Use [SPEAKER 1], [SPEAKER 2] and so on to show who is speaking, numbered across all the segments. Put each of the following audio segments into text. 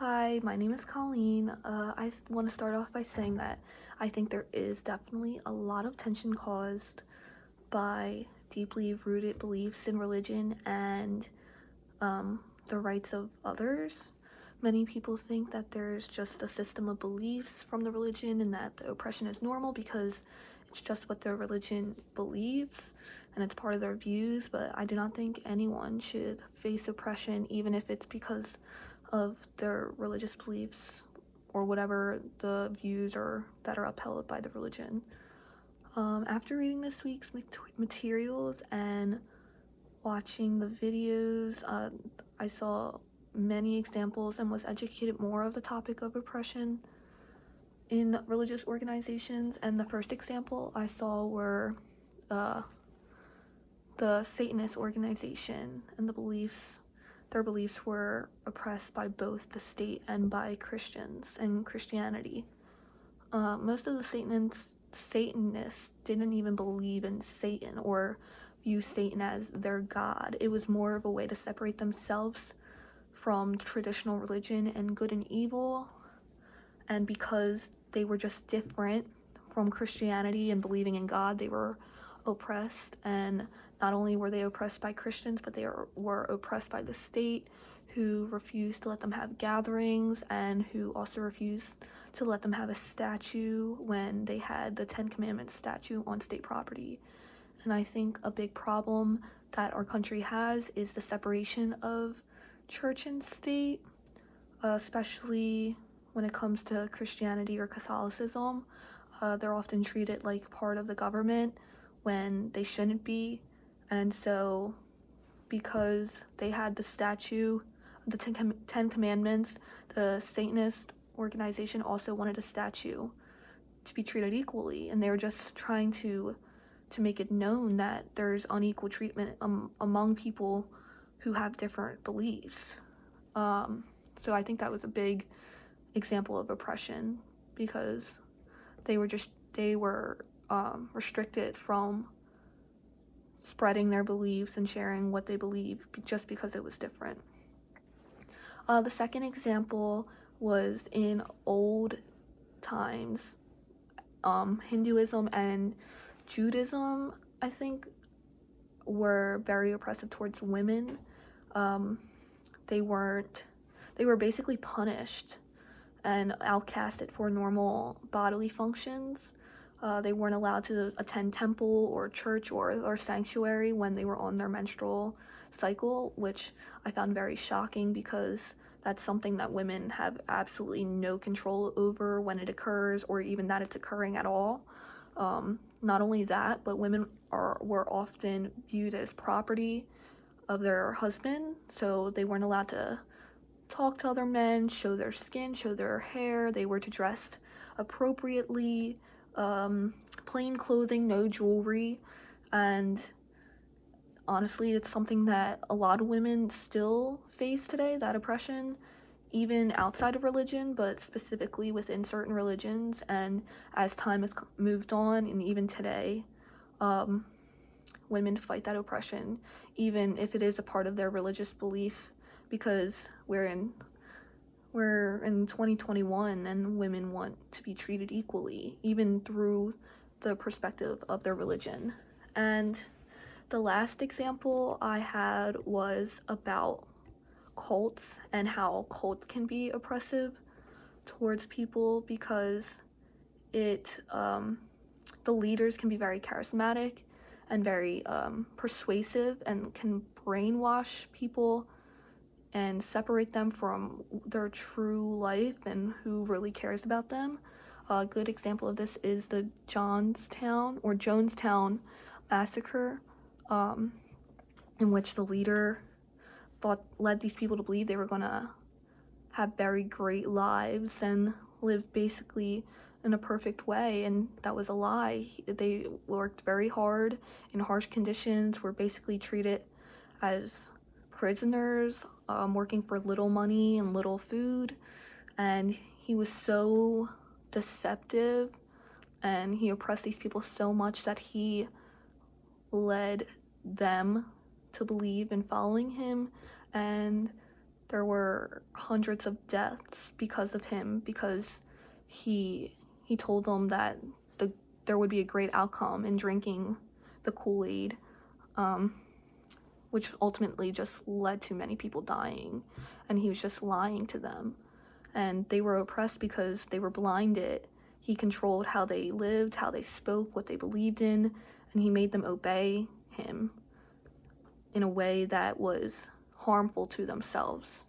[SPEAKER 1] Hi, my name is Colleen. I want to start off by saying that I think there is definitely a lot of tension caused by deeply rooted beliefs in religion and the rights of others. Many people think that there's just a system of beliefs from the religion and that the oppression is normal because it's just what their religion believes and it's part of their views, but I do not think anyone should face oppression even if it's because of their religious beliefs or whatever the views are that are upheld by the religion. After reading this week's materials and watching the videos, I saw many examples and was educated more of the topic of oppression in religious organizations. And the first example I saw were uh, the Satanist organization and their beliefs were oppressed by both the state and by Christians and Christianity. Most of the Satanists didn't even believe in Satan or view Satan as their god. It was more of a way to separate themselves from traditional religion and good and evil. And because they were just different from Christianity and believing in God, they were oppressed. And not only were they oppressed by Christians, but they were oppressed by the state, who refused to let them have gatherings and who also refused to let them have a statue when they had the Ten Commandments statue on state property. And I think a big problem that our country has is the separation of church and state, especially when it comes to Christianity or Catholicism. They're often treated like part of the government when they shouldn't be. And so because they had the statue, the Ten Commandments, the Satanist organization also wanted a statue to be treated equally, and they were just trying to make it known that there's unequal treatment among people who have different beliefs. So I think that was a big example of oppression because they were restricted from spreading their beliefs and sharing what they believe just because it was different. The second example was in old times. Hinduism and Judaism, I think, were very oppressive towards women. They were basically punished and outcasted for normal bodily functions. They weren't allowed to attend temple or church or sanctuary when they were on their menstrual cycle, which I found very shocking because that's something that women have absolutely no control over when it occurs, or even that it's occurring at all. Not only that, but women were often viewed as property of their husband, so they weren't allowed to talk to other men, show their skin, show their hair. They were to dress appropriately, plain clothing, no jewelry. And honestly, it's something that a lot of women still face today, that oppression, even outside of religion, but specifically within certain religions. And as time has moved on, and even today, women fight that oppression, even if it is a part of their religious belief, because we're in 2021 and women want to be treated equally, even through the perspective of their religion. And the last example I had was about cults and how cults can be oppressive towards people because the leaders can be very charismatic and very persuasive and can brainwash people and separate them from their true life and who really cares about them. A good example of this is the Jonestown massacre, in which the leader led these people to believe they were gonna have very great lives and live basically in a perfect way, and that was a lie. They worked very hard in harsh conditions, were basically treated as prisoners, working for little money and little food, and he was so deceptive and he oppressed these people so much that he led them to believe in following him, and there were hundreds of deaths because of him, because he told them that there would be a great outcome in drinking the Kool-Aid, which ultimately just led to many people dying, and he was just lying to them. And they were oppressed because they were blinded. He controlled how they lived, how they spoke, what they believed in, and he made them obey him in a way that was harmful to themselves.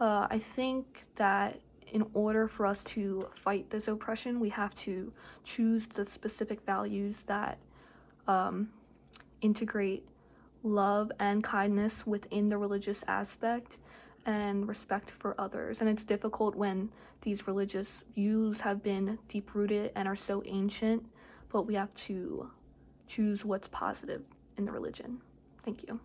[SPEAKER 1] I think that in order for us to fight this oppression, we have to choose the specific values that integrate love and kindness within the religious aspect and respect for others. And it's difficult when these religious views have been deep-rooted and are so ancient, but we have to choose what's positive in the religion. Thank you.